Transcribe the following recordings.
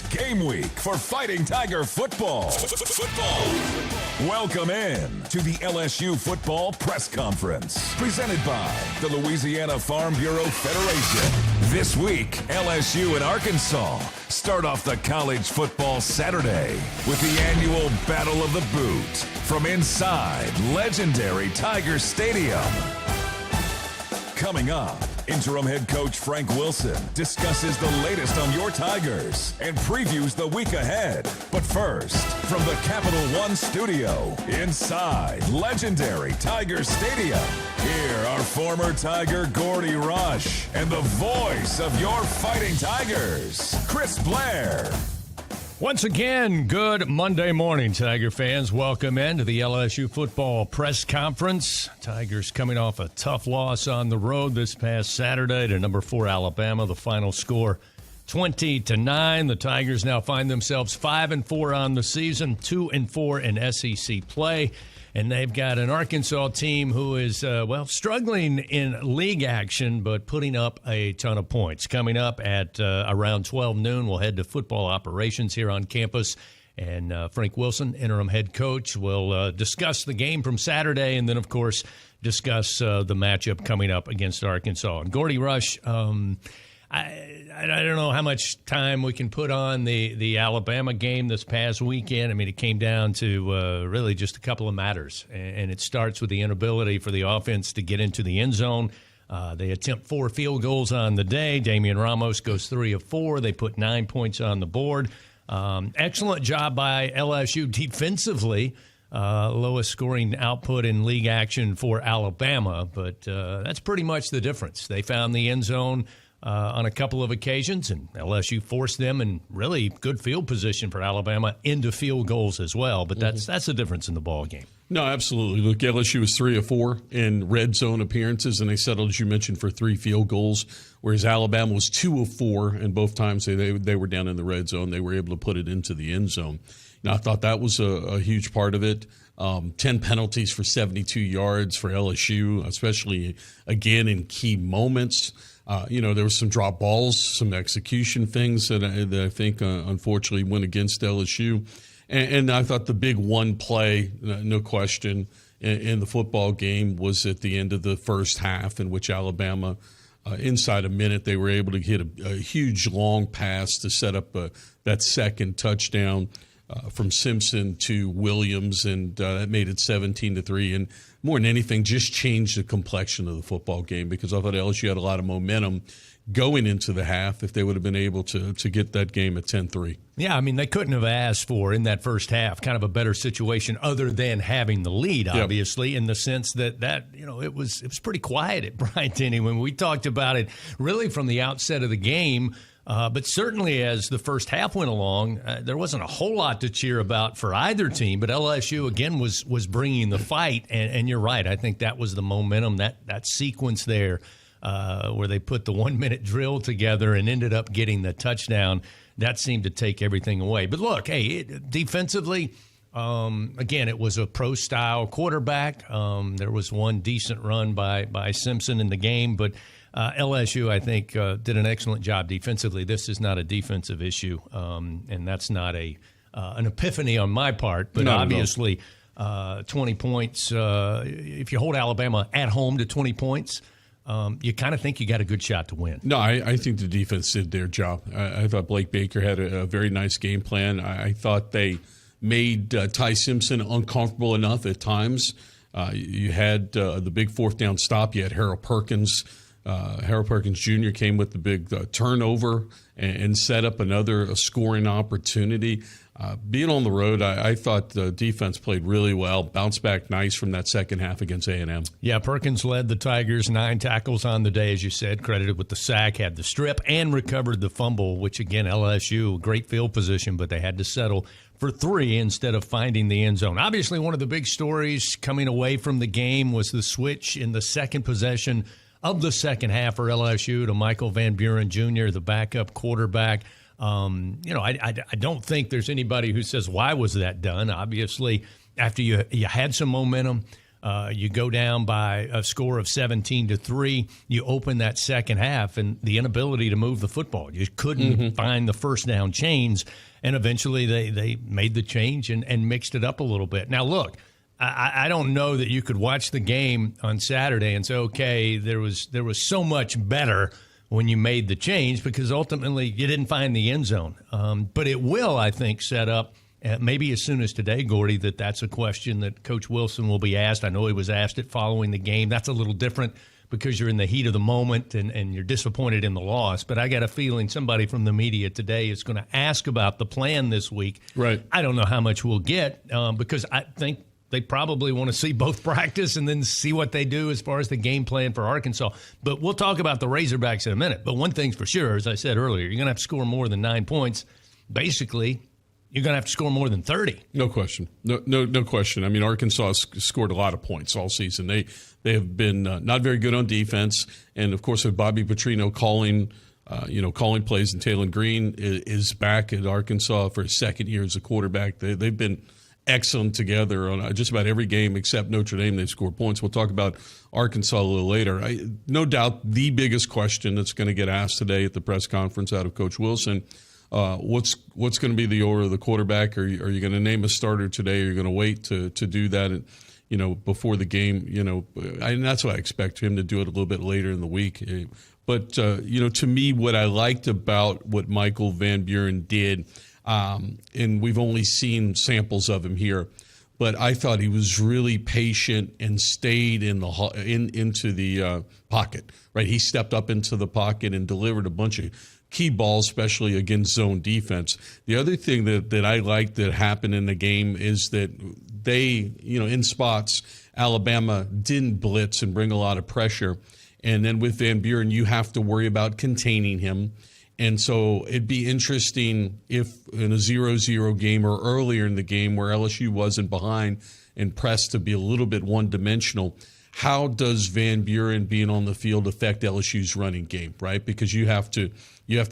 It's game week for Fighting Tiger football. Welcome in to the LSU football press conference presented by the Louisiana Farm Bureau Federation. This week, LSU and Arkansas start off the college football Saturday with the annual Battle of the Boot from inside legendary Tiger Stadium. Coming up, Interim head coach Frank Wilson discusses the latest on your Tigers and previews the week ahead. But first, from the Capital One studio inside legendary Tiger Stadium, here are former Tiger Gordy Rush and the voice of your Fighting Tigers, Chris Blair. Once again, good Monday morning, Tiger fans. Welcome into the LSU football press conference. Tigers coming off a tough loss on the road this past Saturday to number 4 Alabama. The final score 20-9. The Tigers now find themselves 5-4 on the season, 2-4 in SEC play. And they've got an Arkansas team who is, struggling in league action, but putting up a ton of points. Coming up at around 12 noon, we'll head to football operations here on campus. And Frank Wilson, interim head coach, will discuss the game from Saturday and then, of course, discuss the matchup coming up against Arkansas. And Gordy Rush, I don't know how much time we can put on the Alabama game this past weekend. I mean, it came down to really just a couple of matters, and it starts with the inability for the offense to get into the end zone. They attempt 4 field goals on the day. Damian Ramos goes 3 of 4. They put 9 points on the board. Excellent job by LSU defensively. Lowest scoring output in league action for Alabama, but that's pretty much the difference. They found the end zone on a couple of occasions, and LSU forced them in really good field position for Alabama into field goals as well. But that's the difference in the ball game. No, absolutely. Look, LSU was 3 of 4 in red zone appearances, and they settled, as you mentioned, for 3 field goals, whereas Alabama was 2 of 4, and both times they were down in the red zone. They were able to put it into the end zone. I thought that was a huge part of it. 10 penalties for 72 yards for LSU, especially, again, in key moments. There was some drop balls, some execution things that I think, unfortunately, went against LSU. And I thought the big one play, no question, in the football game was at the end of the first half, in which Alabama, inside a minute, they were able to hit a huge long pass to set up that second touchdown from Simpson to Williams, and that made it 17-3. And more than anything, just changed the complexion of the football game, because I thought LSU had a lot of momentum going into the half if they would have been able to get that game at 10-3. Yeah, I mean, they couldn't have asked for, in that first half, kind of a better situation other than having the lead, obviously, in the sense that it was pretty quiet at Bryant-Denny when we talked about it really from the outset of the game. But certainly as the first half went along, there wasn't a whole lot to cheer about for either team. But LSU, again, was bringing the fight. And you're right. I think that was the momentum, that sequence there where they put the 1-minute drill together and ended up getting the touchdown. That seemed to take everything away. But look, defensively, again, it was a pro-style quarterback. There was one decent run by Simpson in the game, but LSU, I think, did an excellent job defensively. This is not a defensive issue, and that's not an epiphany on my part. But obviously, 20 points, if you hold Alabama at home to 20 points, you kind of think you got a good shot to win. No, I think the defense did their job. I thought Blake Baker had a very nice game plan. I thought they made Ty Simpson uncomfortable enough at times. You had the big fourth down stop. You had Harold Perkins. Harold Perkins Jr. came with the big turnover and set up another scoring opportunity. Being on the road, I thought the defense played really well, bounced back nice from that second half against A&M. Yeah, Perkins led the Tigers, 9 tackles on the day, as you said, credited with the sack, had the strip, and recovered the fumble, which, again, LSU, great field position, but they had to settle for 3 instead of finding the end zone. Obviously, one of the big stories coming away from the game was the switch in the second possession of the second half for LSU to Michael Van Buren Jr., the backup quarterback. I don't think there's anybody who says, why was that done? Obviously, after you had some momentum, You go down by a score of 17-3. You open that second half, and the inability to move the football. You couldn't find the first down chains, and eventually they made the change and mixed it up a little bit. Now, look, I don't know that you could watch the game on Saturday and say, okay, there was so much better when you made the change, because ultimately you didn't find the end zone. But it will, I think, set up maybe as soon as today, Gordy, that's a question that Coach Wilson will be asked. I know he was asked it following the game. That's a little different because you're in the heat of the moment and you're disappointed in the loss. But I got a feeling somebody from the media today is going to ask about the plan this week. Right. I don't know how much we'll get because I think they probably want to see both practice and then see what they do as far as the game plan for Arkansas. But we'll talk about the Razorbacks in a minute. But one thing's for sure, as I said earlier, you're going to have to score more than 9 points. Basically, you're going to have to score more than 30. No question. No question. I mean, Arkansas has scored a lot of points all season. They have been not very good on defense. And, of course, with Bobby Petrino calling plays, and Taylor Green is back at Arkansas for his second year as a quarterback. They've been excellent together on just about every game except Notre Dame. They've scored points. We'll talk about Arkansas a little later. No doubt the biggest question that's going to get asked today at the press conference out of Coach Wilson, what's going to be the order of the quarterback? Are you going to name a starter today? Or are you going to wait to do that, before the game? And that's why I expect him to do it a little bit later in the week. But, to me, what I liked about what Michael Van Buren did, and we've only seen samples of him here, but I thought he was really patient and stayed into the pocket. Right, he stepped up into the pocket and delivered a bunch of key balls, especially against zone defense. The other thing that I liked that happened in the game is that they, in spots, Alabama didn't blitz and bring a lot of pressure, and then with Van Buren, you have to worry about containing him. And so it'd be interesting if in a 0-0 game or earlier in the game where LSU wasn't behind and pressed to be a little bit one-dimensional, how does Van Buren being on the field affect LSU's running game, right? Because you have to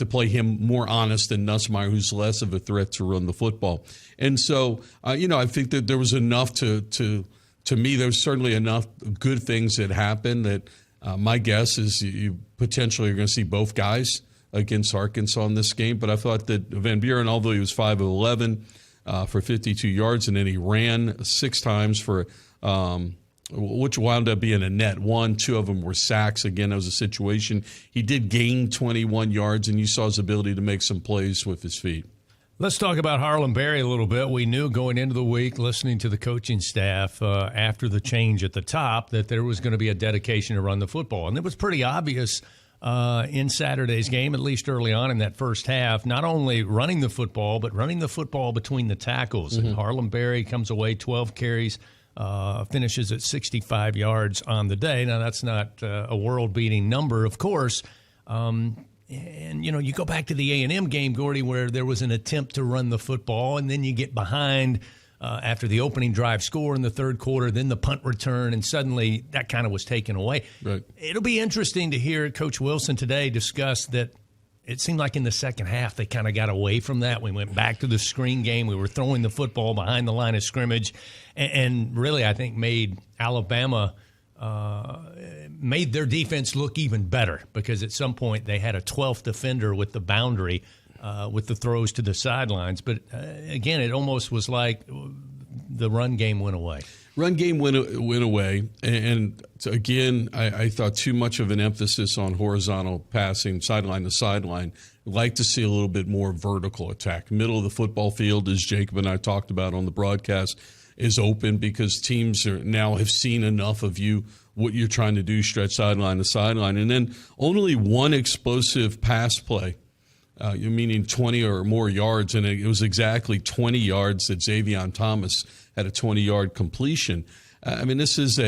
play him more honest than Nussmeier, who's less of a threat to run the football. And so, I think that there was enough to me, there was certainly enough good things that happened that my guess is you potentially are going to see both guys against Arkansas in this game. But I thought that Van Buren, although he was 5 of 11 for 52 yards, and then he ran 6 times for which wound up being a net 1. 2 of them were sacks. Again, that was a situation. He did gain 21 yards, and you saw his ability to make some plays with his feet. Let's talk about Harlem Berry a little bit. We knew going into the week, listening to the coaching staff after the change at the top, that there was going to be a dedication to run the football. And it was pretty obvious in Saturday's game, at least early on in that first half, not only running the football, but running the football between the tackles. And Harlem Berry comes away 12 carries, finishes at 65 yards on the day. Now, that's not a world-beating number, of course. And, you go back to the A&M game, Gordy, where there was an attempt to run the football, and then you get behind after the opening drive score in the third quarter, then the punt return, and suddenly that kind of was taken away. Right. It'll be interesting to hear Coach Wilson today discuss that. It seemed like in the second half they kind of got away from that. We went back to the screen game. We were throwing the football behind the line of scrimmage, and really I think made Alabama made their defense look even better, because at some point they had a 12th defender with the boundary with the throws to the sidelines. But again, it almost was like the run game went away. Run game went away, and again, I thought too much of an emphasis on horizontal passing, sideline to sideline. I'd like to see a little bit more vertical attack. Middle of the football field, as Jacob and I talked about on the broadcast, is open because teams now have seen enough of you, what you're trying to do, stretch sideline to sideline. And then only one explosive pass play, meaning 20 or more yards, and it was exactly 20 yards that Xavier Thomas had a 20-yard completion. I mean, this is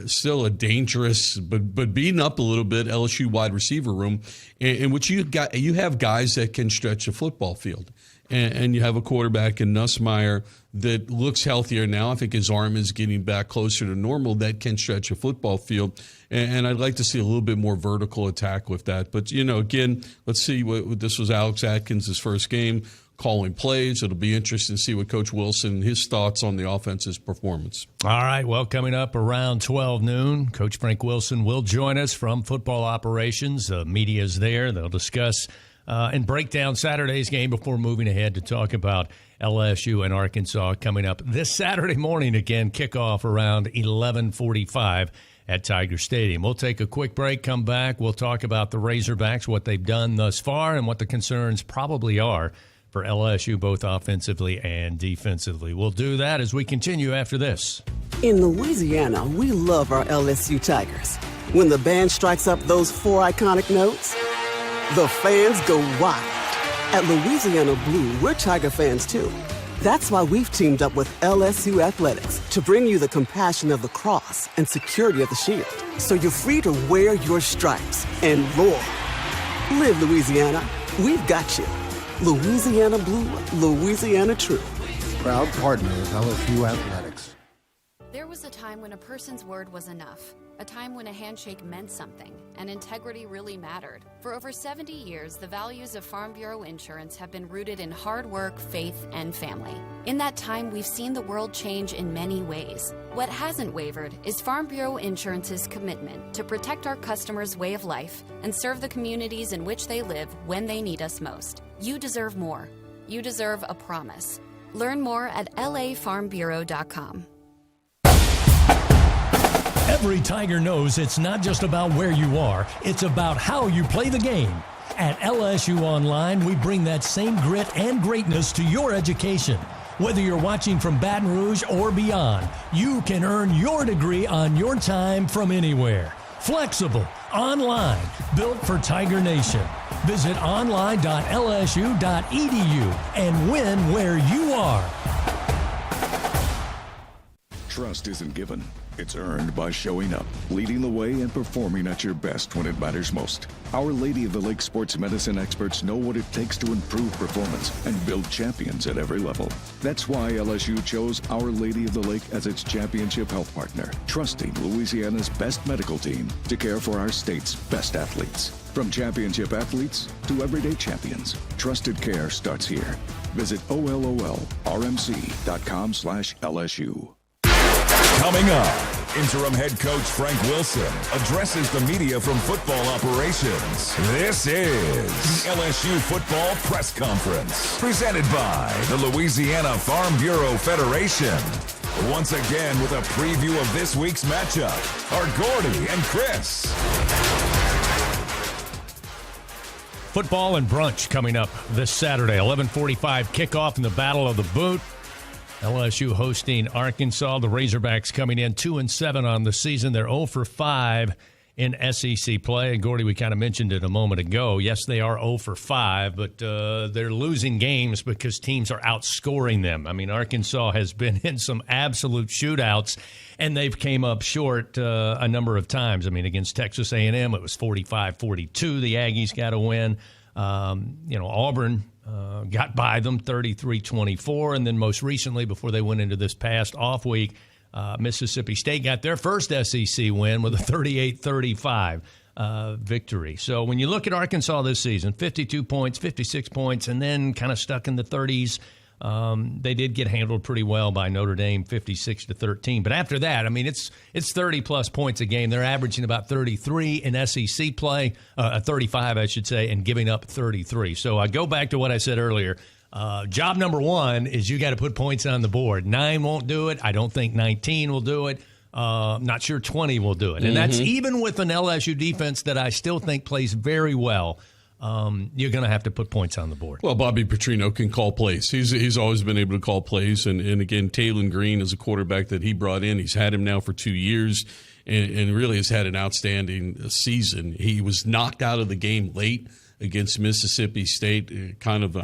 still a dangerous, but beaten up a little bit LSU wide receiver room, in which you have guys that can stretch a football field, and you have a quarterback in Nussmeier that looks healthier now. I think his arm is getting back closer to normal. That can stretch a football field, and I'd like to see a little bit more vertical attack with that. But again, let's see. This was Alex Atkins' first game. calling plays. It'll be interesting to see what Coach Wilson, his thoughts on the offense's performance. All right, well, coming up around 12 noon, Coach Frank Wilson will join us from Football Operations. The media's there. They'll discuss and break down Saturday's game before moving ahead to talk about LSU and Arkansas coming up this Saturday morning. Again, kickoff around 11:45 at Tiger Stadium. We'll take a quick break, come back. We'll talk about the Razorbacks, what they've done thus far, and what the concerns probably are for LSU, both offensively and defensively. We'll do that as we continue after this. In Louisiana, we love our LSU Tigers. When the band strikes up those 4 iconic notes, the fans go wild. At Louisiana Blue, we're Tiger fans too. That's why we've teamed up with LSU Athletics to bring you the compassion of the cross and security of the shield, so you're free to wear your stripes and roar. Live Louisiana. We've got you. Louisiana Blue, Louisiana True. Proud partner of LSU Athletics. There was a time when a person's word was enough. A time when a handshake meant something, and integrity really mattered. For over 70 years, the values of Farm Bureau Insurance have been rooted in hard work, faith, and family. In that time, we've seen the world change in many ways. What hasn't wavered is Farm Bureau Insurance's commitment to protect our customers' way of life and serve the communities in which they live when they need us most. You deserve more. You deserve a promise. Learn more at lafarmbureau.com. Every Tiger knows it's not just about where you are, it's about how you play the game. At LSU Online, we bring that same grit and greatness to your education. Whether you're watching from Baton Rouge or beyond, you can earn your degree on your time from anywhere. Flexible, online, built for Tiger Nation. Visit online.lsu.edu and win where you are. Trust isn't given. It's earned by showing up, leading the way, and performing at your best when it matters most. Our Lady of the Lake sports medicine experts know what it takes to improve performance and build champions at every level. That's why LSU chose Our Lady of the Lake as its championship health partner, trusting Louisiana's best medical team to care for our state's best athletes. From championship athletes to everyday champions, trusted care starts here. Visit OLOLRMC.com/LSU. Coming up, interim head coach Frank Wilson addresses the media from Football Operations. This is the LSU Football Press Conference, presented by the Louisiana Farm Bureau Federation. Once again, with a preview of this week's matchup, are Gordy and Chris. Football and brunch coming up this Saturday, 11:45 kickoff in the Battle of the Boot. LSU hosting Arkansas. The Razorbacks coming in 2-7 on the season. They're 0 for 5 in SEC play. And Gordy, we kind of mentioned it a moment ago. Yes, they are 0 for 5, but they're losing games because teams are outscoring them. I mean, Arkansas has been in some absolute shootouts, and they've came up short a number of times. I mean, against Texas A&M, it was 45-42. The Aggies got a win. Auburn got by them 33-24, and then most recently, before they went into this past off week, Mississippi State got their first SEC win with a 38-35 victory. So when you look at Arkansas this season, 52 points, 56 points, and then kind of stuck in the 30s. They did get handled pretty well by Notre Dame, 56-13. But after that, I mean, it's 30-plus points a game. They're averaging about 33 in SEC play, 35, I should say, and giving up 33. So I go back to what I said earlier. Job number one is you got to put points on the board. 9 won't do it. I don't think 19 will do it. Not sure 20 will do it. And that's even with an LSU defense that I still think plays very well. You're going to have to put points on the board. Well, Bobby Petrino can call plays. He's always been able to call plays. And again, Taylon Green is a quarterback that he brought in. He's had him now for 2 years and really has had an outstanding season. He was knocked out of the game late against Mississippi State, kind of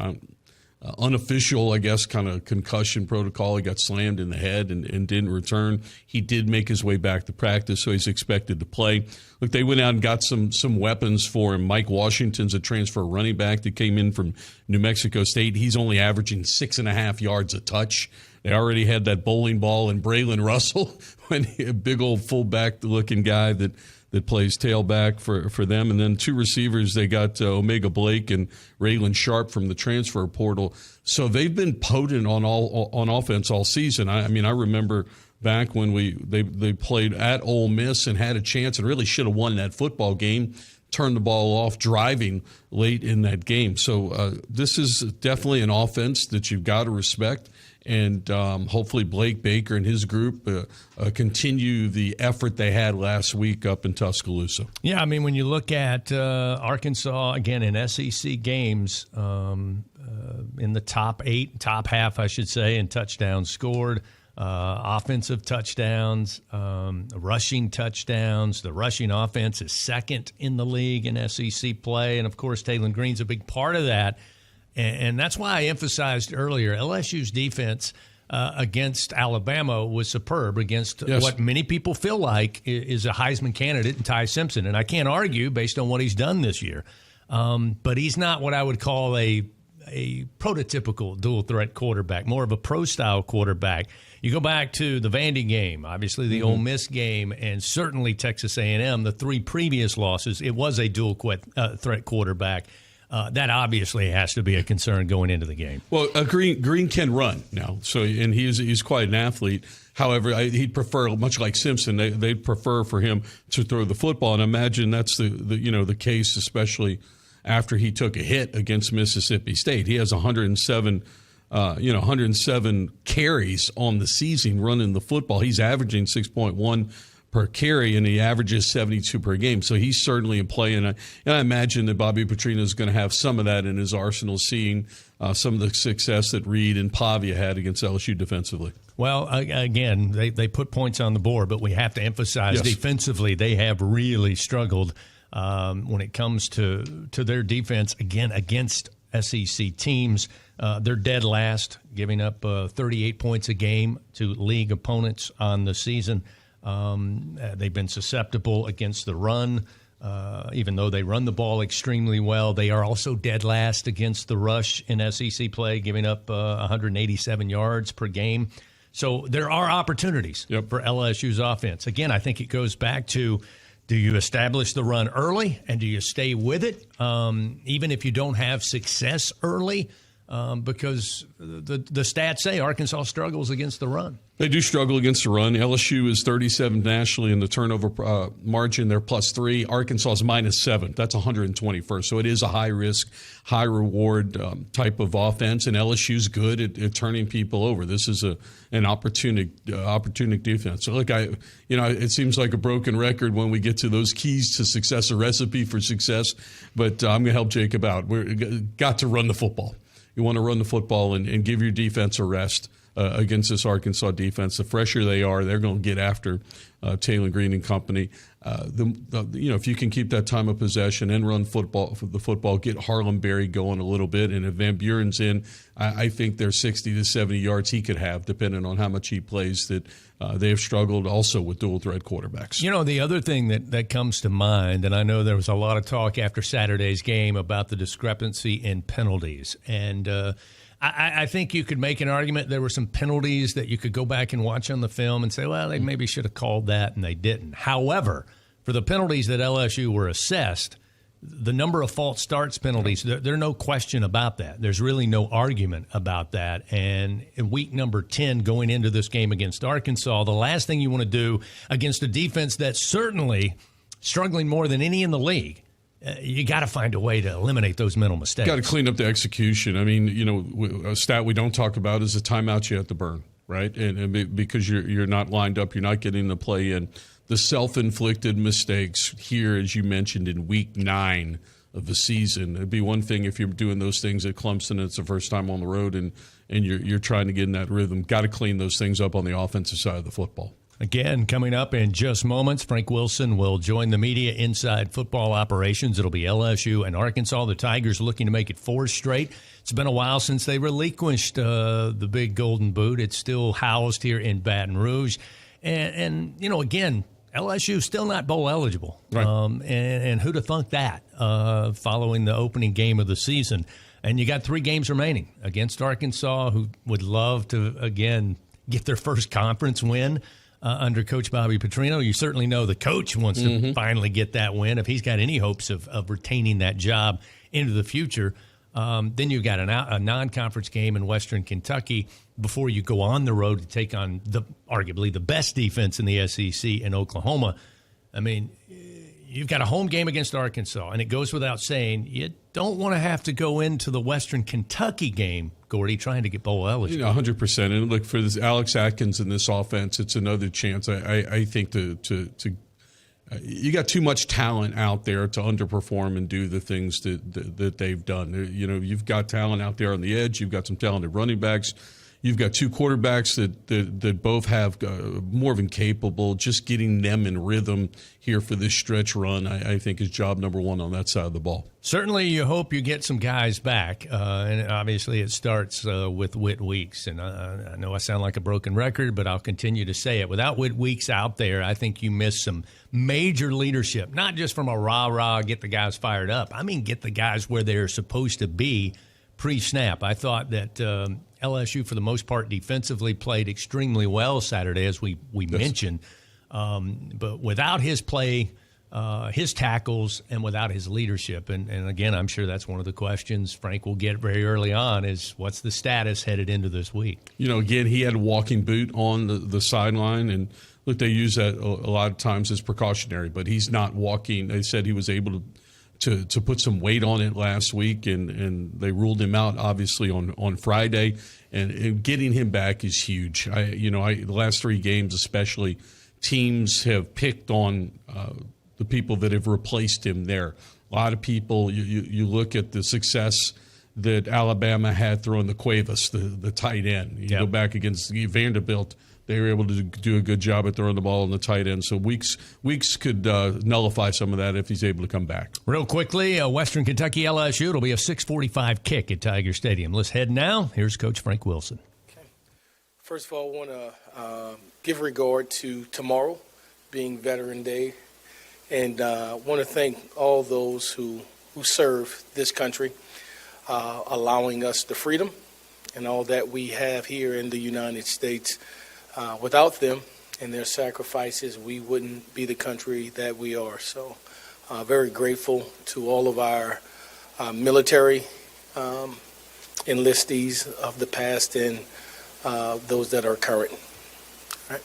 unofficial, I guess, kind of concussion protocol. He got slammed in the head and didn't return. He did make his way back to practice, so he's expected to play. Look, they went out and got some weapons for him. Mike Washington's a transfer running back that came in from New Mexico State. He's only averaging 6.5 yards a touch. They already had that bowling ball and Braylon Russell, a big old fullback-looking guy that that plays tailback for them. And then 2 receivers, they got Omega Blake and Raylan Sharp from the transfer portal. So they've been potent on offense all season. I mean, I remember back when they played at Ole Miss and had a chance and really should have won that football game, turned the ball off driving late in that game. So this is definitely an offense that you've got to respect. And hopefully Blake Baker and his group continue the effort they had last week up in Tuscaloosa. Yeah, I mean, when you look at Arkansas, again, in SEC games, in the top half, I should say, in touchdowns scored, offensive touchdowns, rushing touchdowns. The rushing offense is second in the league in SEC play. And, of course, Taylon Green's a big part of that. And that's why I emphasized earlier, LSU's defense against Alabama was superb against what many people feel like is a Heisman candidate in Ty Simpson. And I can't argue based on what he's done this year. But he's not what I would call a prototypical dual-threat quarterback, more of a pro-style quarterback. You go back to the Vandy game, obviously the Ole Miss game, and certainly Texas A&M, the 3 previous losses, it was a dual-threat quarterback. That obviously has to be a concern going into the game. Well, Green can run now, and he's quite an athlete. However, he'd prefer, much like Simpson, they'd prefer for him to throw the football. And I imagine that's the case, especially after he took a hit against Mississippi State. He has 107 carries on the season running the football. He's averaging 6.1 per carry, and he averages 72 per game. So he's certainly in play, and I imagine that Bobby Petrino is going to have some of that in his arsenal, seeing some of the success that Reed and Pavia had against LSU defensively. Well, again, they put points on the board, but we have to emphasize defensively they have really struggled when it comes to their defense, again, against SEC teams. They're dead last, giving up 38 points a game to league opponents on the season. They've been susceptible against the run, even though they run the ball extremely well. They are also dead last against the rush in SEC play, giving up 187 yards per game. So there are opportunities for LSU's offense. Again, I think it goes back to, do you establish the run early and do you stay with it, even if you don't have success early? Because the stats say Arkansas struggles against the run. They do struggle against the run. LSU is 37th nationally in the turnover margin. They're +3. Arkansas is -7. That's 121st. So it is a high-risk, high-reward type of offense, and LSU's good at turning people over. This is an opportunistic defense. So, look, it seems like a broken record when we get to those keys to success, a recipe for success, but I'm going to help Jacob out. We've got to run the football. You want to run the football and give your defense a rest against this Arkansas defense. The fresher they are, they're going to get after Taylon Green and company. If you can keep that time of possession and run the football, get Harlem Berry going a little bit, and if Van Buren's in, I think there's 60 to 70 yards he could have, depending on how much he plays. That they have struggled also with dual threat quarterbacks. You know, the other thing that comes to mind, and I know there was a lot of talk after Saturday's game about the discrepancy in penalties, and I think you could make an argument there were some penalties that you could go back and watch on the film and say, well, they maybe should have called that, and they didn't. However, for the penalties that LSU were assessed, the number of false starts penalties, there's no question about that. There's really no argument about that. And in week number 10 going into this game against Arkansas, the last thing you want to do against a defense that's certainly struggling more than any in the league, you got to find a way to eliminate those mental mistakes. Got to clean up the execution. I mean, a stat we don't talk about is the timeouts you have to burn, right? And because you're not lined up, you're not getting the play in. The self-inflicted mistakes here, as you mentioned, in week 9 of the season. It'd be one thing if you're doing those things at Clemson and it's the first time on the road and you're trying to get in that rhythm. Got to clean those things up on the offensive side of the football. Again, coming up in just moments, Frank Wilson will join the media inside football operations. It'll be LSU and Arkansas. The Tigers looking to make it 4 straight. It's been a while since they relinquished the big golden boot. It's still housed here in Baton Rouge. And again, LSU still not bowl eligible. Right. And who'd have thunk that following the opening game of the season? And you got 3 games remaining against Arkansas, who would love to, again, get their first conference win. under Coach Bobby Petrino. You certainly know the coach wants to finally get that win. If he's got any hopes of retaining that job into the future, then you've got a non-conference game in Western Kentucky before you go on the road to take on arguably the best defense in the SEC in Oklahoma. I mean, you've got a home game against Arkansas, and it goes without saying you don't want to have to go into the Western Kentucky game, Gordy, trying to get bowl eligible. 100%. And look, for this Alex Atkins in this offense, it's another chance. I think you got too much talent out there to underperform and do the things that they've done. You've got talent out there on the edge. You've got some talented running backs. You've got two quarterbacks that both have more than capable. Just getting them in rhythm here for this stretch run, I think, is job number one on that side of the ball. Certainly you hope you get some guys back, and obviously it starts with Whit Weeks. And I know I sound like a broken record, but I'll continue to say it. Without Whit Weeks out there, I think you miss some major leadership, not just from a rah-rah, get the guys fired up. I mean, get the guys where they're supposed to be pre-snap. I thought that LSU, for the most part, defensively played extremely well Saturday, as we mentioned. But without his play, his tackles, and without his leadership, and again, I'm sure that's one of the questions Frank will get very early on is what's the status headed into this week? Again, he had a walking boot on the sideline, and look, they use that a lot of times as precautionary, but he's not walking. They said he was able to put some weight on it last week, and they ruled him out, obviously, on Friday. And getting him back is huge. The last three games especially, teams have picked on the people that have replaced him there. A lot of people, you look at the success that Alabama had throwing the Cuevas, the tight end. You go back against Vanderbilt, they were able to do a good job at throwing the ball on the tight end. So Weeks could nullify some of that if he's able to come back. Real quickly, Western Kentucky LSU. It'll be a 6:45 kick at Tiger Stadium. Let's head now. Here's Coach Frank Wilson. Okay. First of all, I want to give regard to tomorrow being Veteran Day. And I want to thank all those who serve this country, allowing us the freedom and all that we have here in the United States. Without them and their sacrifices, we wouldn't be the country that we are. So very grateful to all of our military enlistees of the past and those that are current. All right.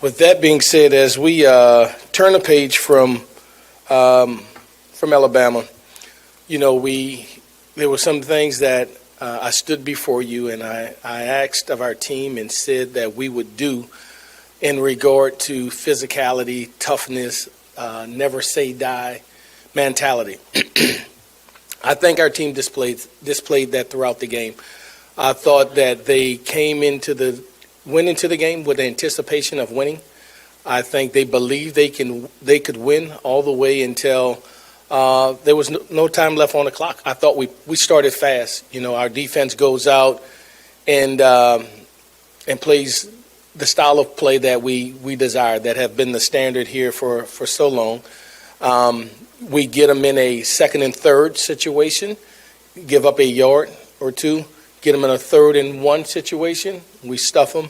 With that being said, as we turn the page from Alabama, there were some things that I stood before you and I asked of our team and said that we would do in regard to physicality, toughness, never say die mentality. I think our team displayed that throughout the game. I thought that they went into the game with anticipation of winning. I think they believed they could win all the way until there was no time left on the clock. I thought we started fast. Our defense goes out and plays the style of play that we desire, that have been the standard here for so long. We get them in a second and third situation, give up a yard or two, get them in a 3rd and 1 situation, we stuff them.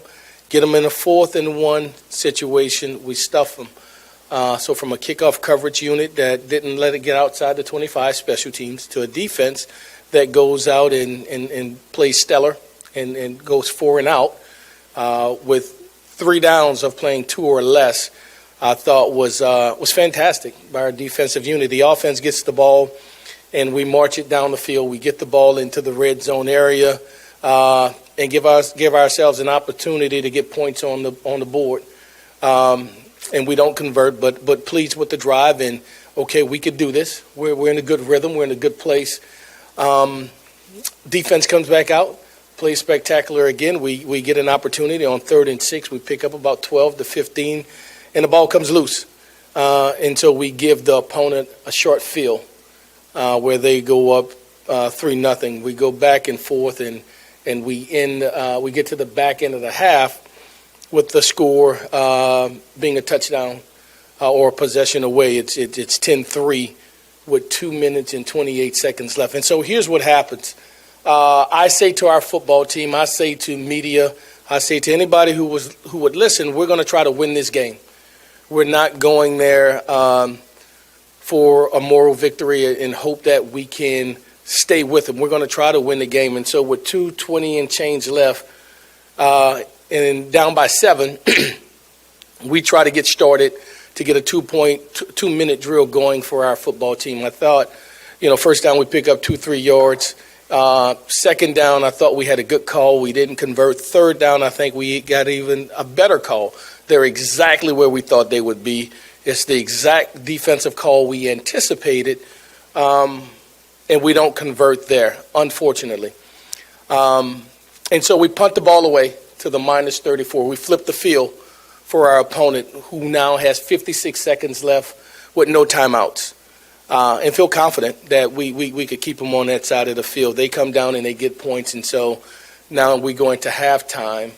Get them in a 4th and 1 situation, we stuff them. So from a kickoff coverage unit that didn't let it get outside the 25 special teams to a defense that goes out and plays stellar and goes 4 and out with 3 downs of playing 2 or less, I thought was fantastic by our defensive unit. The offense gets the ball and we march it down the field. We get the ball into the red zone area and give ourselves an opportunity to get points on the board. And we don't convert, but pleased with the drive. And, okay, we could do this. We're in a good rhythm. We're in a good place. Defense comes back out, plays spectacular again. We get an opportunity on 3rd and 6. We pick up about 12 to 15, and the ball comes loose. And so we give the opponent a short field where they go up 3-0. We go back and forth, and we get to the back end of the half with the score being a touchdown or a possession away. It's 10-3 with 2 minutes and 28 seconds left. And so here's what happens. I say to our football team, I say to media, I say to anybody who would listen, we're going to try to win this game. We're not going there for a moral victory and hope that we can stay with them. We're going to try to win the game. And so with 2:20 and change left and down by 7, we try to get started to get a 2-minute drill going for our football team. I thought, first down we pick up 2-3 yards. Second down, I thought we had a good call. We didn't convert. Third down, I think we got even a better call. They're exactly where we thought they would be. It's the exact defensive call we anticipated, and we don't convert there, unfortunately. And so we punt the ball away to the minus 34. We flip the field for our opponent, who now has 56 seconds left with no timeouts, and feel confident that we could keep them on that side of the field. They come down and they get points, and so now we go into halftime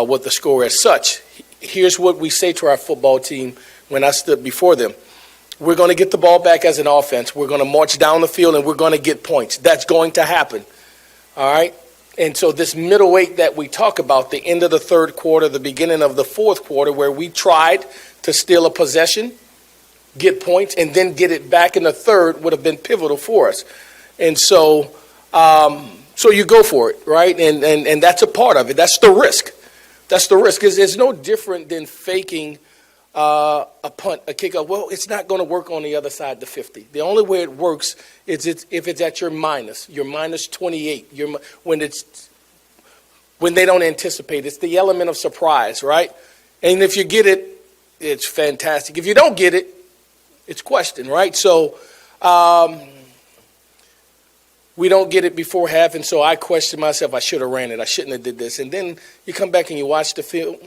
with the score as such. Here's what we say to our football team when I stood before them. We're going to get the ball back as an offense. We're going to march down the field, and we're going to get points. That's going to happen, all right? And so this middle eight that we talk about, the end of the third quarter, the beginning of the fourth quarter, where we tried to steal a possession, get points, and then get it back in the third would have been pivotal for us. And so you go for it, right? And that's a part of it. That's the risk. That's the risk. It's no different than faking a punt, a kickoff. Well, it's not going to work on the other side of the 50. The only way it works is if it's at your minus 28. When they don't anticipate. It's the element of surprise, right? And if you get it, it's fantastic. If you don't get it, it's questioned, right? So we don't get it before half, and so I question myself. I should have ran it. I shouldn't have did this. And then you come back and you watch the film,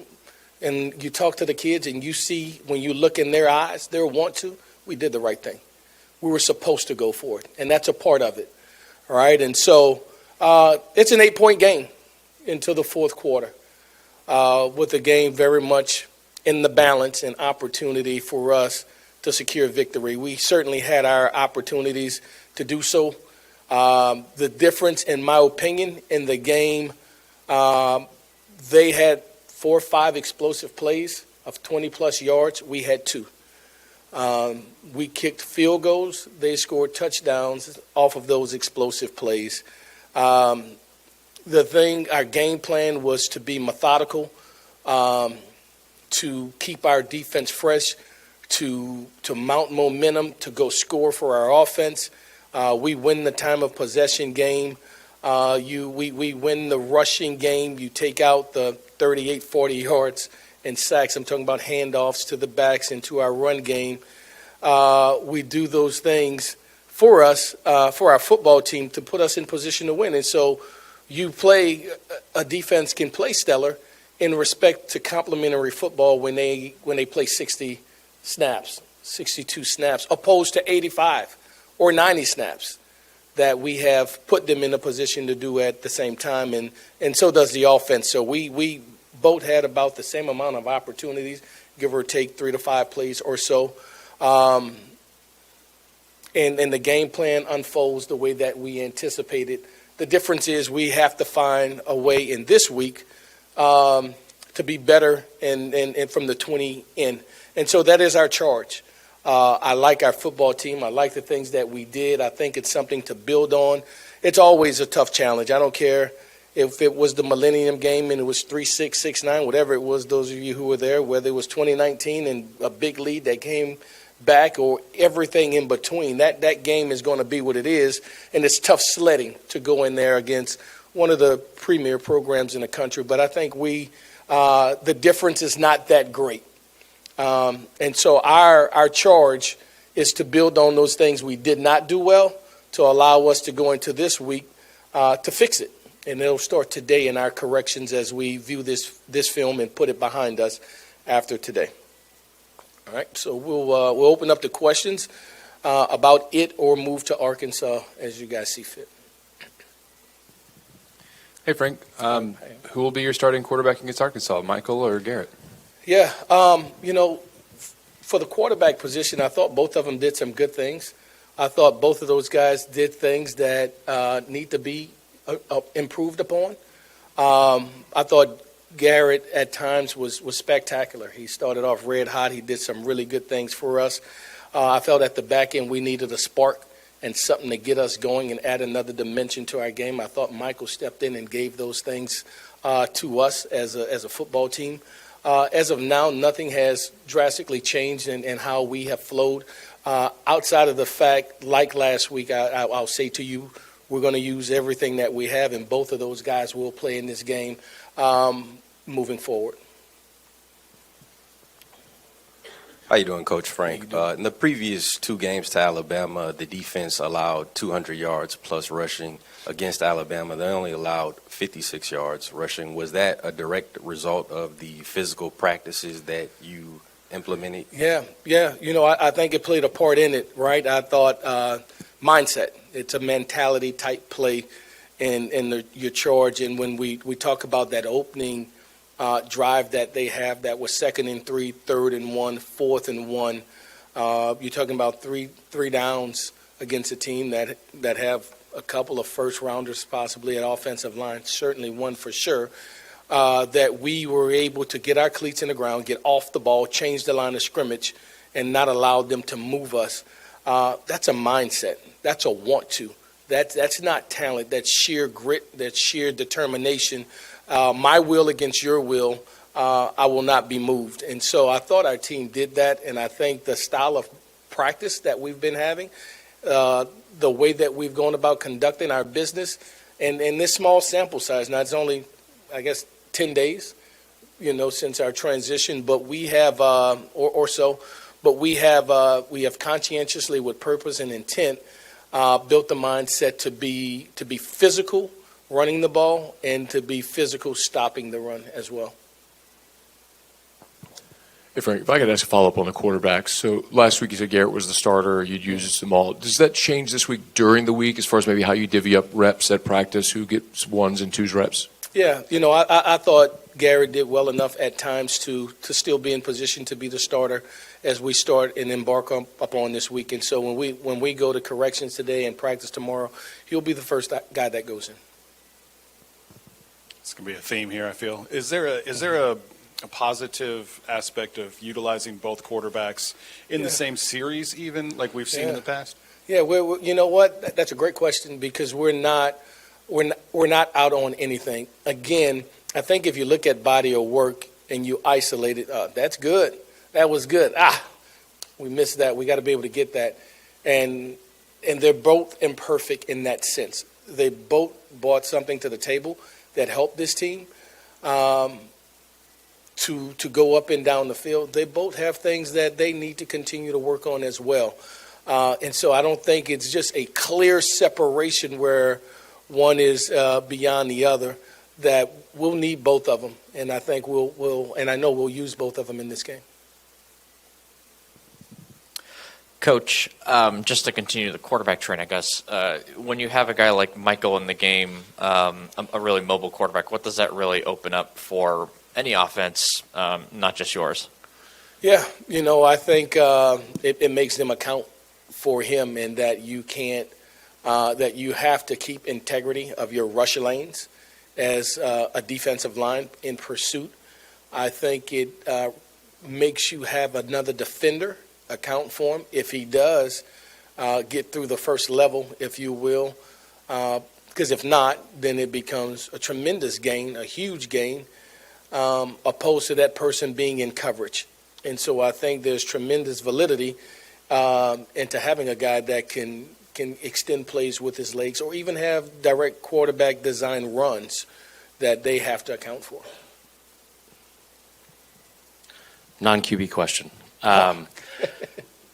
and you talk to the kids, and you see when you look in their eyes, their want to, we did the right thing. We were supposed to go for it, and that's a part of it, all right? And so it's an 8-point game into the fourth quarter with the game very much in the balance and opportunity for us to secure victory. We certainly had our opportunities to do so. The difference, in my opinion, in the game, they had 4 or 5 explosive plays of 20-plus yards. We had 2. We kicked field goals. They scored touchdowns off of those explosive plays. Our game plan was to be methodical, to keep our defense fresh, to mount momentum, to go score for our offense. We win the time of possession game. We win the rushing game. You take out the 38, 40 yards and sacks. I'm talking about handoffs to the backs and to our run game. We do those things for us, for our football team, to put us in position to win. And so a defense can play stellar in respect to complementary football when they play 60 snaps, 62 snaps, opposed to 85 or 90 snaps that we have put them in a position to do at the same time, and so does the offense. So we both had about the same amount of opportunities, give or take 3 to 5 plays or so. And the game plan unfolds the way that we anticipated. The difference is we have to find a way in this week to be better and from the 20 in. And so that is our charge. I like our football team. I like the things that we did. I think it's something to build on. It's always a tough challenge. I don't care if it was the Millennium game and it was 3-6, 6-9, whatever it was, those of you who were there, whether it was 2019 and a big lead that came back or everything in between. That game is going to be what it is, and it's tough sledding to go in there against one of the premier programs in the country. But I think the difference is not that great. And so our charge is to build on those things we did not do well to allow us to go into this week to fix it. And it'll start today in our corrections as we view this film and put it behind us after today. All right, so we'll open up the questions about it or move to Arkansas as you guys see fit. Hey, Frank. Who will be your starting quarterback against Arkansas, Michael or Garrett? Yeah, for the quarterback position, I thought both of them did some good things. I thought both of those guys did things that need to be improved upon. I thought Garrett at times was spectacular. He started off red hot. He did some really good things for us. I felt at the back end we needed a spark and something to get us going and add another dimension to our game. I thought Michael stepped in and gave those things to us as a football team. As of now, nothing has drastically changed in how we have flowed. Outside of the fact, like last week, I'll say to you, we're going to use everything that we have, and both of those guys will play in this game moving forward. How you doing, Coach Frank? In the previous 2 games to Alabama, the defense allowed 200 yards plus rushing. Against Alabama, they only allowed 56 yards rushing. Was that a direct result of the physical practices that you implemented? Yeah. I think it played a part in it, right? I thought mindset. It's a mentality type play in your charge. And when we talk about that opening drive that they have, that was 2nd and 3, 3rd and 1, 4th and 1. You're talking about three downs against a team that have a couple of first-rounders possibly at offensive line, certainly one for sure, that we were able to get our cleats in the ground, get off the ball, change the line of scrimmage, and not allow them to move us. That's a mindset. That's a want to. That's not talent. That's sheer grit. That's sheer determination. My will against your will, I will not be moved. And so I thought our team did that, and I think the style of practice that we've been having, the way that we've gone about conducting our business, and this small sample size, now it's only, I guess, 10 days, since our transition, but we have, or so, but we have conscientiously, with purpose and intent, built the mindset to be physical running the ball and to be physical stopping the run as well. Hey, Frank, if I could ask a follow-up on the quarterbacks. So last week you said Garrett was the starter. You'd use them all. Does that change this week during the week as far as maybe how you divvy up reps at practice, who gets 1s and 2s reps? Yeah, I thought Garrett did well enough at times to still be in position to be the starter as we start and embark upon this week. And so when we go to corrections today and practice tomorrow, he'll be the first guy that goes in. It's going to be a theme here, I feel. Is there a positive aspect of utilizing both quarterbacks in the same series, even like we've seen in the past? Yeah, you know what? That's a great question because we're not out on anything. Again, I think if you look at body of work and you isolate it, that's good. That was good. We missed that. We got to be able to get that. And they're both imperfect in that sense. They both brought something to the table that helped this team to go up and down the field. They both have things that they need to continue to work on as well. And so I don't think it's just a clear separation where one is beyond the other, that we'll need both of them. And I think and I know we'll use both of them in this game. Coach, just to continue the quarterback train, I guess, when you have a guy like Michael in the game, a really mobile quarterback, what does that really open up for any offense, not just yours? Yeah, I think it makes them account for him, and that you can't, that you have to keep integrity of your rush lanes as a defensive line in pursuit. I think it makes you have another defender account for him if he does get through the first level, if you will, because if not, then it becomes a tremendous gain, a huge gain, opposed to that person being in coverage. And so I think there's tremendous validity into having a guy that can extend plays with his legs or even have direct quarterback design runs that they have to account for. Non-QB question.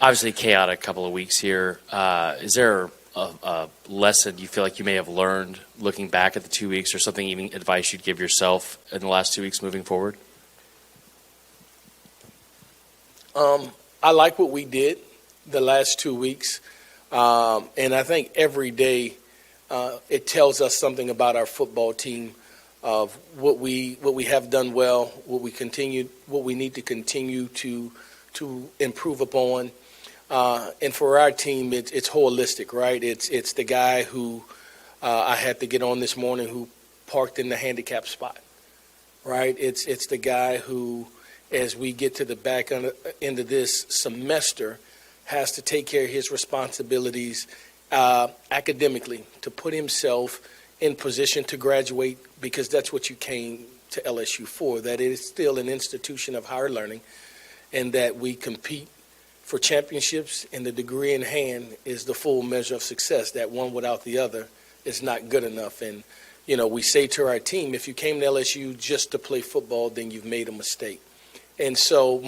Obviously, chaotic couple of weeks here. Is there a lesson you feel like you may have learned looking back at the 2 weeks, or something, even advice you'd give yourself in the last 2 weeks moving forward? I like what we did the last 2 weeks, and I think every day it tells us something about our football team, of what we have done well, what we need to continue to improve upon. And for our team, it's holistic, right? It's the guy who I had to get on this morning who parked in the handicap spot. right? It's the guy who, as we get to the back end of this semester, has to take care of his responsibilities academically, to put himself in position to graduate, because that's what you came to LSU for, that it is still an institution of higher learning, and that we compete for championships, and the degree in hand is the full measure of success. That one without the other is not good enough. And, you know, we say to our team, if you came to LSU just to play football, then you've made a mistake. And so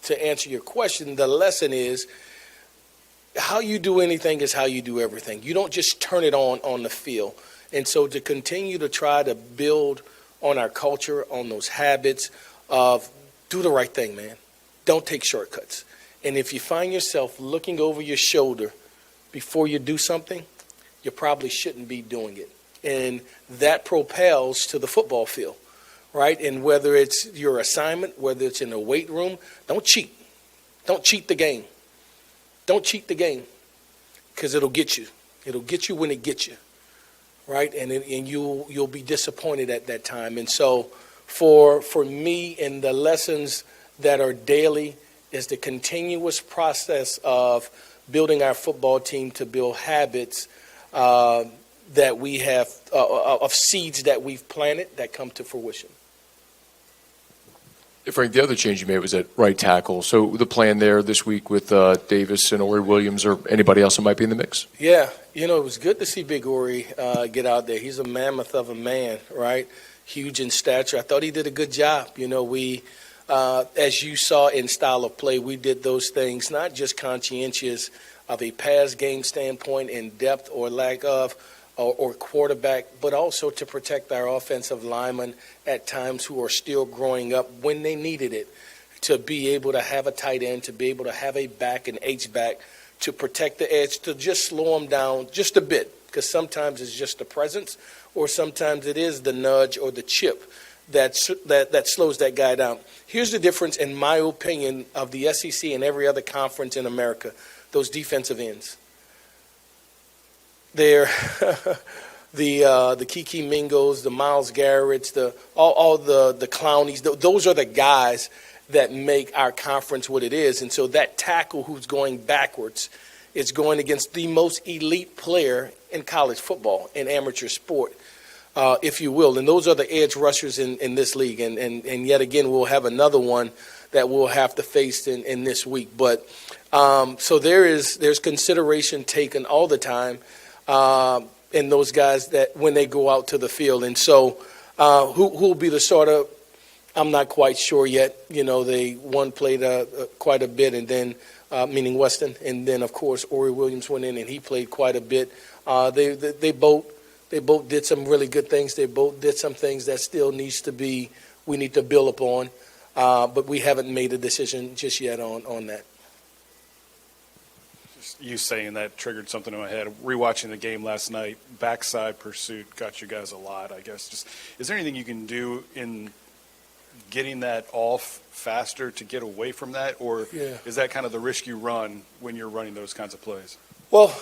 to answer your question, the lesson is how you do anything is how you do everything. You don't just turn it on the field. And so to continue to try to build on our culture, on those habits of do the right thing, man. Don't take shortcuts. And if you find yourself looking over your shoulder before you do something, you probably shouldn't be doing it. And that propels to the football field, right? And whether it's your assignment, whether it's in the weight room, don't cheat. Don't cheat the game. Don't cheat the game, because it'll get you. It'll get you when it gets you, right? And you'll be disappointed at that time. And so for me, and the lessons that are daily is the continuous process of building our football team to build habits that we have, of seeds that we've planted that come to fruition. Frank, the other change you made was at right tackle. So the plan there this week with Davis and Ori Williams, or anybody else who might be in the mix? Yeah, you know, it was good to see Big Ori get out there. He's a mammoth of a man, right? Huge in stature. I thought he did a good job. You know, we, as you saw in style of play, we did those things, not just conscientious of a pass game standpoint in depth or lack of, or quarterback, but also to protect our offensive linemen at times who are still growing up when they needed it, to be able to have a tight end, to be able to have a back, an H-back, to protect the edge, to just slow them down just a bit, because sometimes it's just the presence, or sometimes it is the nudge or the chip that slows that guy down. Here's the difference, in my opinion, of the SEC and every other conference in America, those defensive ends. They're the Kiki Mingos, the Myles Garretts, all the Clownies. Those are the guys that make our conference what it is. And so that tackle who's going backwards is going against the most elite player in college football, in amateur sport, if you will. And those are the edge rushers in this league. And yet again, we'll have another one that we'll have to face in this week. But so there's consideration taken all the time in those guys that when they go out to the field. And so who'll be the sort of, I'm not quite sure yet. You know, one played quite a bit, and then meaning Weston, and then of course Ori Williams went in and he played quite a bit. They both did some really good things. They both did some things that still we need to build upon, but we haven't made a decision just yet on that. You saying that triggered something in my head. Rewatching the game last night, backside pursuit got you guys a lot, I guess. Just, is there anything you can do in getting that off faster to get away from that? Or is that kind of the risk you run when you're running those kinds of plays? Well,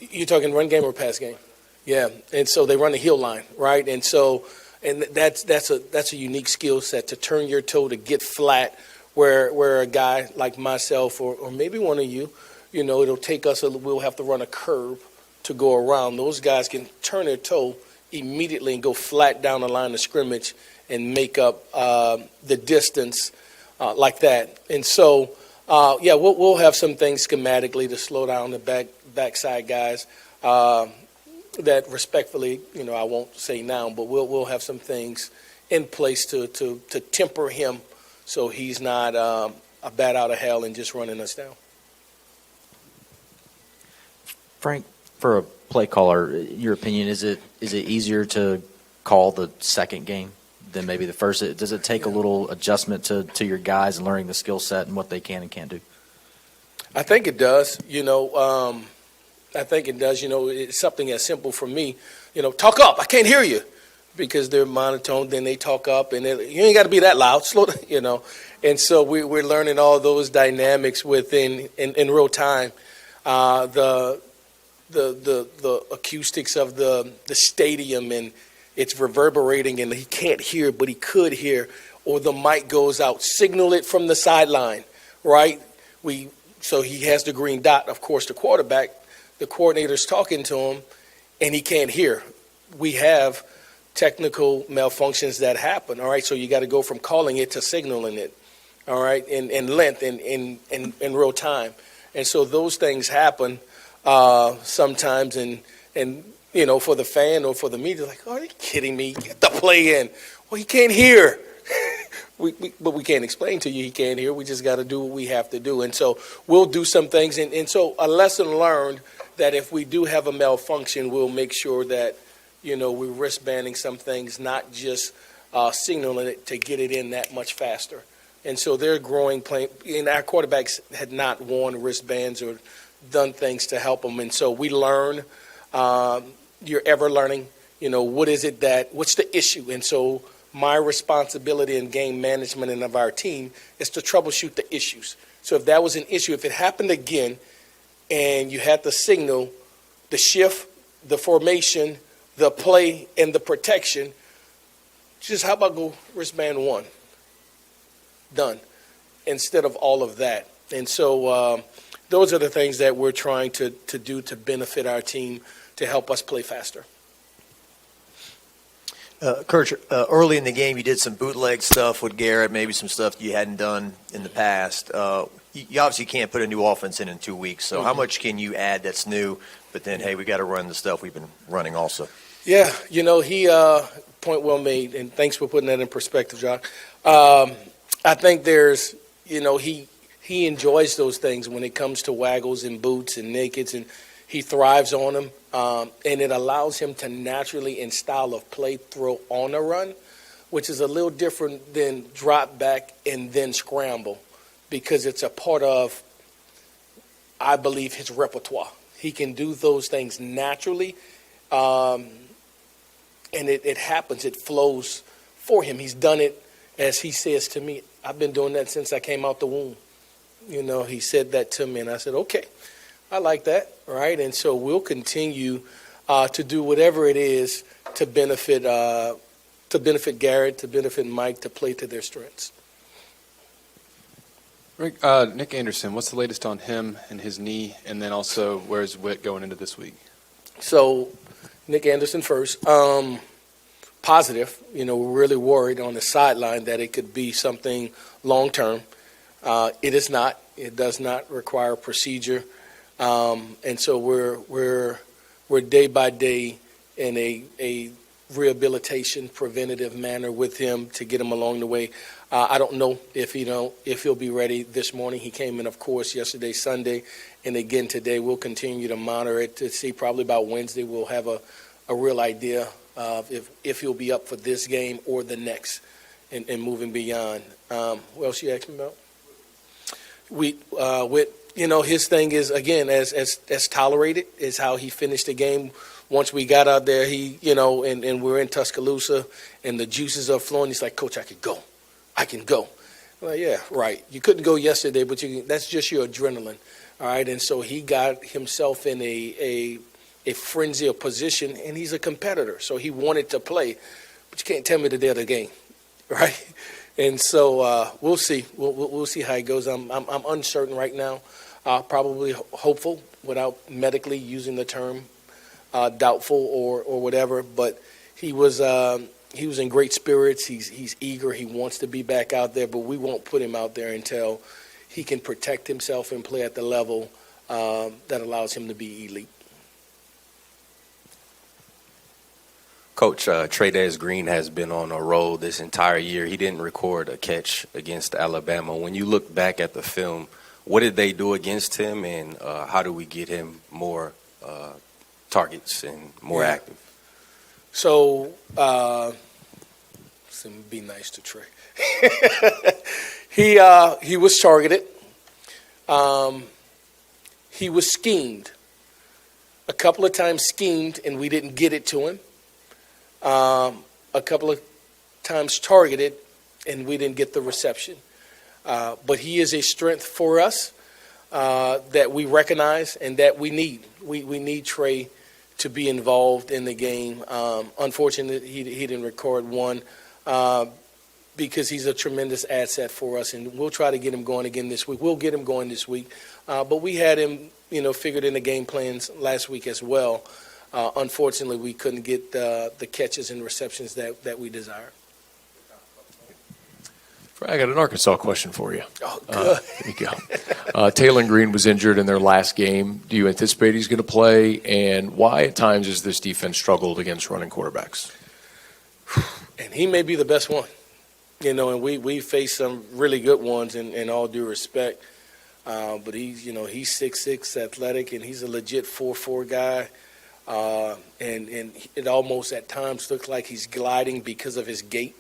you're talking run game or pass game? Yeah, and so they run the heel line, right? And so, and that's a unique skill set, to turn your toe, to get flat, where a guy like myself or maybe one of you, you know, it'll take us, we'll have to run a curve to go around. Those guys can turn their toe immediately and go flat down the line of scrimmage and make up the distance like that. And so, we'll have some things schematically to slow down the backside guys that respectfully, you know, I won't say now, but we'll have some things in place to temper him so he's not a bat out of hell and just running us down. Frank, for a play caller, your opinion, is it easier to call the second game than maybe the first? Does it take a little adjustment to your guys and learning the skill set and what they can and can't do? I think it does. You know, I think it does. You know, it's something as simple for me. You know, talk up. I can't hear you, because they're monotone. Then they talk up, and you ain't got to be that loud. Slow down, you know. And so we're learning all those dynamics in real time. The acoustics of the stadium, and it's reverberating and he can't hear, but he could hear, or the mic goes out, signal it from the sideline, right? So he has the green dot, of course, the quarterback, the coordinator's talking to him, and he can't hear. We have technical malfunctions that happen, all right? So you got to go from calling it to signaling it, all right, in length, in real time. And so those things happen sometimes, and you know, for the fan or for the media, like, oh, are you kidding me? Get the play in. Well, he can't hear. But we can't explain to you he can't hear. We just got to do what we have to do. And so we'll do some things. And so a lesson learned that if we do have a malfunction, we'll make sure that, you know, we're wristbanding some things, not just signaling it to get it in that much faster. And so they're growing, and our quarterbacks had not worn wristbands or done things to help them. And so we learn, you're ever learning, you know, what's the issue? And so my responsibility in game management and of our team is to troubleshoot the issues. So if that was an issue, if it happened again and you had the signal, the shift, the formation, the play, and the protection, just how about go wristband one? Done. Instead of all of that. And so those are the things that we're trying to do to benefit our team, to help us play faster. Coach, early in the game, you did some bootleg stuff with Garrett, maybe some stuff you hadn't done in the past. You obviously can't put a new offense in 2 weeks, so how much can you add that's new? But then, hey, we got to run the stuff we've been running also. Yeah, you know, point well made, and thanks for putting that in perspective, John. I think there's, you know, he enjoys those things when it comes to waggles and boots and nakeds, and he thrives on them. And it allows him to naturally, in style of play, throw on a run, which is a little different than drop back and then scramble, because it's a part of, I believe, his repertoire. He can do those things naturally, and it happens. It flows for him. He's done it, as he says to me, I've been doing that since I came out the womb. You know, he said that to me, and I said, okay. I like that, right? And so we'll continue to do whatever it is to benefit Garrett, to benefit Mike, to play to their strengths. Rick, Nick Anderson, what's the latest on him and his knee, and then also where's Witt going into this week? So Nick Anderson first. Positive. You know, we're really worried on the sideline that it could be something long-term. It is not. It does not require procedure. And so we're day by day in a rehabilitation preventative manner with him to get him along the way. I don't know if he'll be ready this morning. He came in, of course, yesterday, Sunday, and again today. We'll continue to monitor it to see. Probably about Wednesday we'll have a real idea of if he'll be up for this game or the next, and moving beyond. What else you asked me about? You know, his thing is, again, as tolerated, is how he finished the game. Once we got out there, and we're in Tuscaloosa, and the juices are flowing. He's like, Coach, I can go. Well, yeah, right. You couldn't go yesterday, but that's just your adrenaline, all right? And so he got himself in a frenzy of position, and he's a competitor, so he wanted to play. But you can't tell me the day of the game, right? And so we'll see. We'll see how it goes. I'm uncertain right now. Probably hopeful, without medically using the term doubtful or whatever. But he was in great spirits. He's eager. He wants to be back out there. But we won't put him out there until he can protect himself and play at the level that allows him to be elite. Coach, Trey Green has been on a roll this entire year. He didn't record a catch against Alabama. When you look back at the film, what did they do against him, and how do we get him more targets and more active? So, be nice to Trey. He was targeted. He was schemed. A couple of times schemed, and we didn't get it to him. A couple of times targeted, and we didn't get the reception. But he is a strength for us that we recognize and that we need. We need Trey to be involved in the game. Unfortunately, he didn't record one because he's a tremendous asset for us, and we'll try to get him going again this week. We'll get him going this week. But we had him, figured in the game plans last week as well. Unfortunately, we couldn't get the catches and receptions that we desired. I got an Arkansas question for you. Oh, good. There you go. Taylor Green was injured in their last game. Do you anticipate he's going to play? And why at times has this defense struggled against running quarterbacks? And he may be the best one. And we faced some really good ones in all due respect. But he's 6'6", athletic, and he's a legit 4'4" guy. And it almost at times looks like he's gliding because of his gait.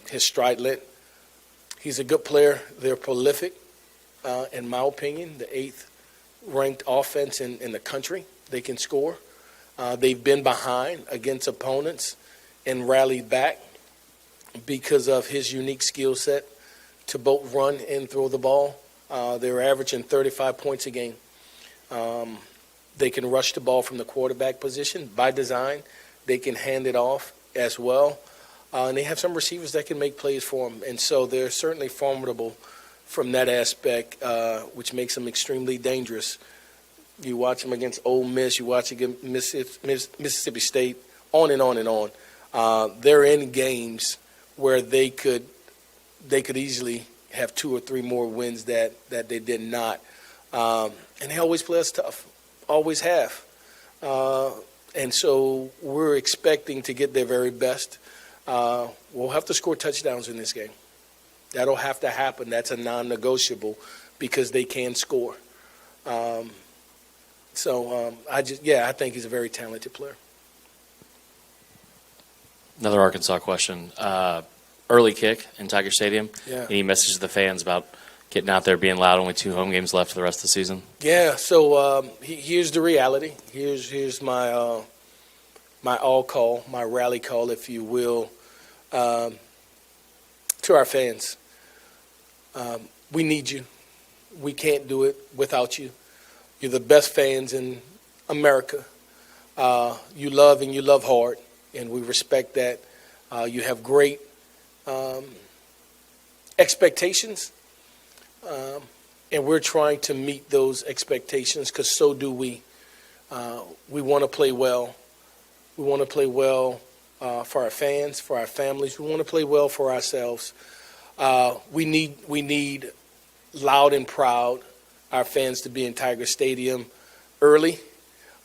His stride length. He's a good player. They're prolific, in my opinion, the 8th ranked offense in the country. They can score. They've been behind against opponents and rallied back because of his unique skill set to both run and throw the ball. They're averaging 35 points a game. They can rush the ball from the quarterback position by design. They can hand it off as well. And they have some receivers that can make plays for them. And so they're certainly formidable from that aspect, which makes them extremely dangerous. You watch them against Ole Miss, you watch against Mississippi State, on and on and on. They're in games where they could easily have 2 or 3 more wins that they did not. And they always play us tough, always have. And so we're expecting to get their very best. We'll have to score touchdowns in this game. That'll have to happen. That's a non-negotiable because they can score. I think he's a very talented player. Another Arkansas question. Early kick in Tiger Stadium. Yeah. Any message to the fans about getting out there, being loud? Only 2 home games left for the rest of the season. Yeah. So here's the reality. Here's my my all call, my rally call, if you will, to our fans. We need you. We can't do it without you. You're the best fans in America. You love and you love hard, and we respect that. You have great expectations, and we're trying to meet those expectations because so do we. We want to play well. We want to play well for our fans, for our families. We want to play well for ourselves. We need loud and proud our fans to be in Tiger Stadium early.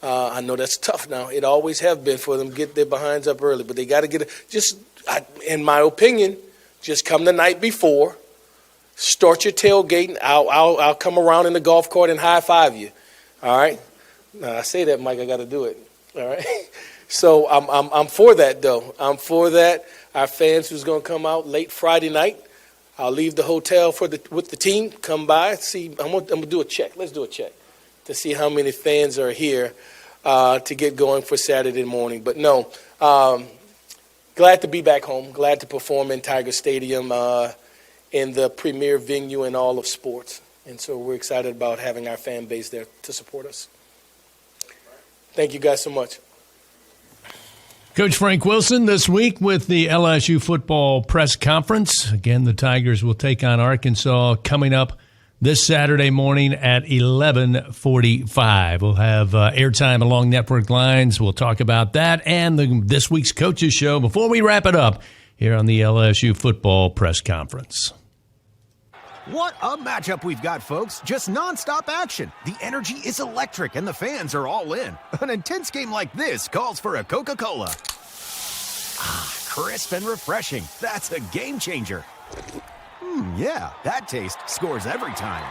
I know that's tough now. It always have been for them to get their behinds up early, but they got to get it. In my opinion, just come the night before, start your tailgating. I'll come around in the golf cart and high five you. All right. Now I say that, Mike. I got to do it. All right. So I'm for that though. I'm for that. Our fans who's going to come out late Friday night. I'll leave the hotel with the team. Come by, see. I'm gonna do a check. Let's do a check to see how many fans are here to get going for Saturday morning. But no, glad to be back home. Glad to perform in Tiger Stadium in the premier venue in all of sports. And so we're excited about having our fan base there to support us. Thank you guys so much. Coach Frank Wilson this week with the LSU football press conference. Again, the Tigers will take on Arkansas coming up this Saturday morning at 11:45. We'll have airtime along network lines. We'll talk about that and this week's Coaches Show before we wrap it up here on the LSU football press conference. What a matchup we've got, folks. Just nonstop action. The energy is electric, and the fans are all in. An intense game like this calls for a Coca-Cola. Ah, crisp and refreshing. That's a game changer. Yeah, that taste scores every time.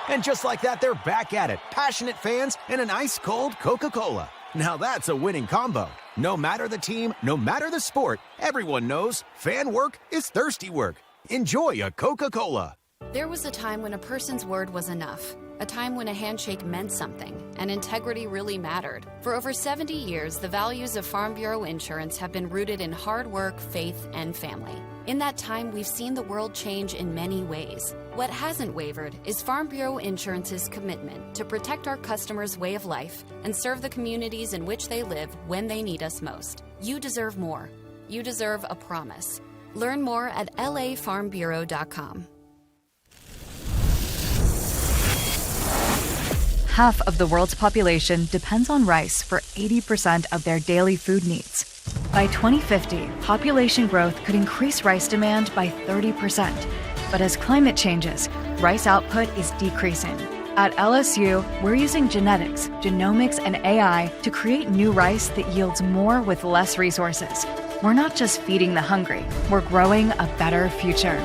And just like that, they're back at it. Passionate fans and an ice-cold Coca-Cola. Now that's a winning combo. No matter the team, no matter the sport, everyone knows fan work is thirsty work. Enjoy a Coca-Cola. There was a time when a person's word was enough. a time when a handshake meant something and integrity really mattered. For over 70 years, the values of Farm Bureau Insurance have been rooted in hard work, faith, and family. In that time, we've seen the world change in many ways. What hasn't wavered is Farm Bureau Insurance's commitment to protect our customers' way of life and serve the communities in which they live when they need us most. You deserve more. You deserve a promise. Learn more at lafarmbureau.com. Half of the world's population depends on rice for 80% of their daily food needs. By 2050, population growth could increase rice demand by 30%. But as climate changes, rice output is decreasing. At LSU, we're using genetics, genomics, and AI to create new rice that yields more with less resources. We're not just feeding the hungry, we're growing a better future.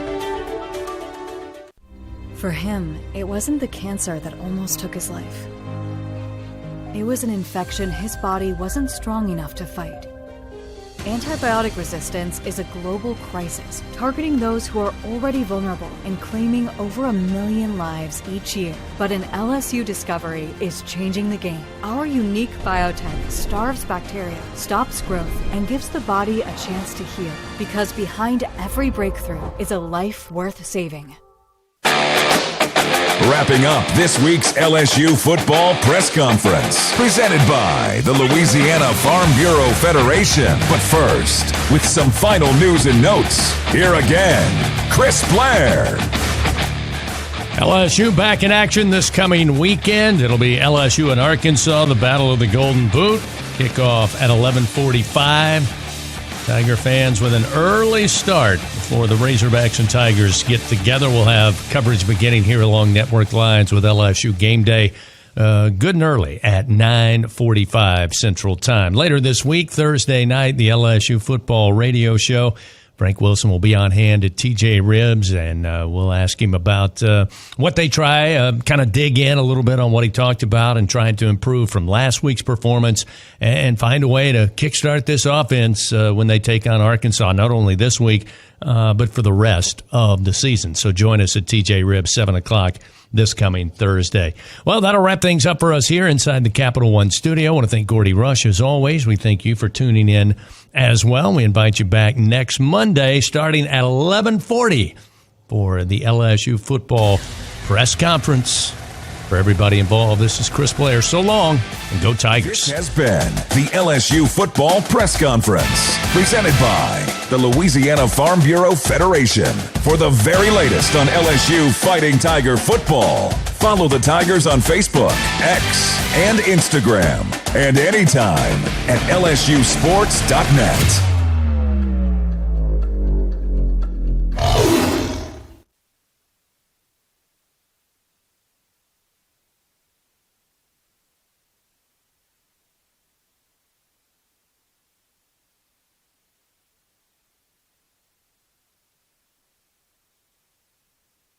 For him, it wasn't the cancer that almost took his life. It was an infection his body wasn't strong enough to fight. Antibiotic resistance is a global crisis, targeting those who are already vulnerable and claiming over 1 million lives each year. But an LSU discovery is changing the game. Our unique biotech starves bacteria, stops growth, and gives the body a chance to heal. Because behind every breakthrough is a life worth saving. Wrapping up this week's LSU football press conference, presented by the Louisiana Farm Bureau Federation. But first, with some final news and notes, here again, Chris Blair. LSU back in action this coming weekend. It'll be LSU and Arkansas, the Battle of the Golden Boot. Kickoff at 11:45. Tiger fans with an early start before the Razorbacks and Tigers get together. We'll have coverage beginning here along network lines with LSU Game Day good and early at 9:45 Central Time. Later this week, Thursday night, the LSU football radio show. Frank Wilson will be on hand at TJ Ribs, and we'll ask him about what they try, kind of dig in a little bit on what he talked about and trying to improve from last week's performance and find a way to kickstart this offense when they take on Arkansas, not only this week, but for the rest of the season. So join us at TJ Ribs, 7 o'clock this coming Thursday. Well, that'll wrap things up for us here inside the Capital One studio. I want to thank Gordy Rush, as always. We thank you for tuning in as well. We invite you back next Monday starting at 11:40 for the LSU football press conference. For everybody involved, this is Chris Blair. So long, and go Tigers. This has been the LSU football press conference, presented by the Louisiana Farm Bureau Federation. For the very latest on LSU Fighting Tiger football, follow the Tigers on Facebook, X, and Instagram, and anytime at lsusports.net.